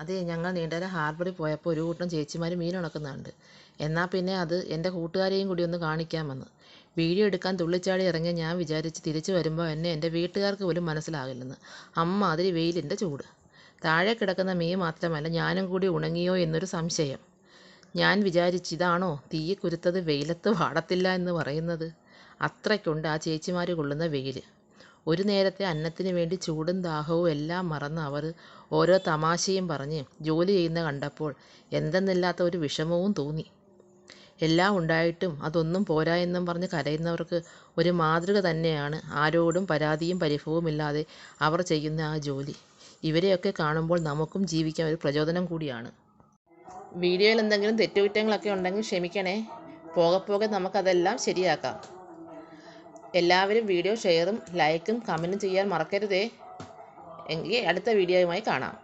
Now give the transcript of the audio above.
അതെ, ഞങ്ങൾ നീണ്ടര ഹാർബറിൽ പോയപ്പോൾ ഒരു കൂട്ടം ചേച്ചിമാർ മീൻ ഉണക്കുന്നുണ്ട്. എന്നാൽ പിന്നെ അത് എൻ്റെ കൂട്ടുകാരെയും കൂടി ഒന്ന് കാണിക്കാമെന്ന്. വീഡിയോ എടുക്കാൻ തുള്ളിച്ചാടി ഇറങ്ങിയ ഞാൻ വിചാരിച്ച് തിരിച്ചു വരുമ്പോൾ എന്നെ എൻ്റെ വീട്ടുകാർക്ക് പോലും മനസ്സിലാകില്ലെന്ന്. അതിരി വെയിലിൻ്റെ ചൂട്. താഴെ കിടക്കുന്ന മീൻ മാത്രമല്ല, ഞാനും കൂടി ഉണങ്ങിയോ എന്നൊരു സംശയം. ഞാൻ വിചാരിച്ച്, ഇതാണോ തീയെ കുരുത്തത് വെയിലത്ത് വാടത്തില്ല എന്ന് പറയുന്നത്? അത്രയ്ക്കുണ്ട് ആ ചേച്ചിമാർ കൊള്ളുന്ന വെയിൽ. ഒരു നേരത്തെ അന്നത്തിന് വേണ്ടി ചൂടും ദാഹവും എല്ലാം മറന്ന് അവർ ഓരോ തമാശയും പറഞ്ഞ് ജോലി ചെയ്യുന്ന കണ്ടപ്പോൾ എന്തെന്നില്ലാത്ത ഒരു വിഷമവും തോന്നി. എല്ലാം ഉണ്ടായിട്ടും അതൊന്നും പോരാ എന്നും പറഞ്ഞ് കരയുന്നവർക്ക് ഒരു മാതൃക തന്നെയാണ് ആരോടും പരാതിയും പരിഭവവുമില്ലാതെ അവർ ചെയ്യുന്ന ആ ജോലി. ഇവരെയൊക്കെ കാണുമ്പോൾ നമുക്കും ജീവിക്കാൻ ഒരു പ്രചോദനം കൂടിയാണ്. വീഡിയോയിൽ എന്തെങ്കിലും തെറ്റുകുറ്റങ്ങളൊക്കെ ഉണ്ടെങ്കിൽ ക്ഷമിക്കണേ. പോകെ പോകെ നമുക്കതെല്ലാം ശരിയാക്കാം. എല്ലാവരും വീഡിയോ ഷെയറും ലൈക്കും കമൻറ്റും ചെയ്യാൻ മറക്കരുതേ. എങ്കിൽ അടുത്ത വീഡിയോയുമായി കാണാം.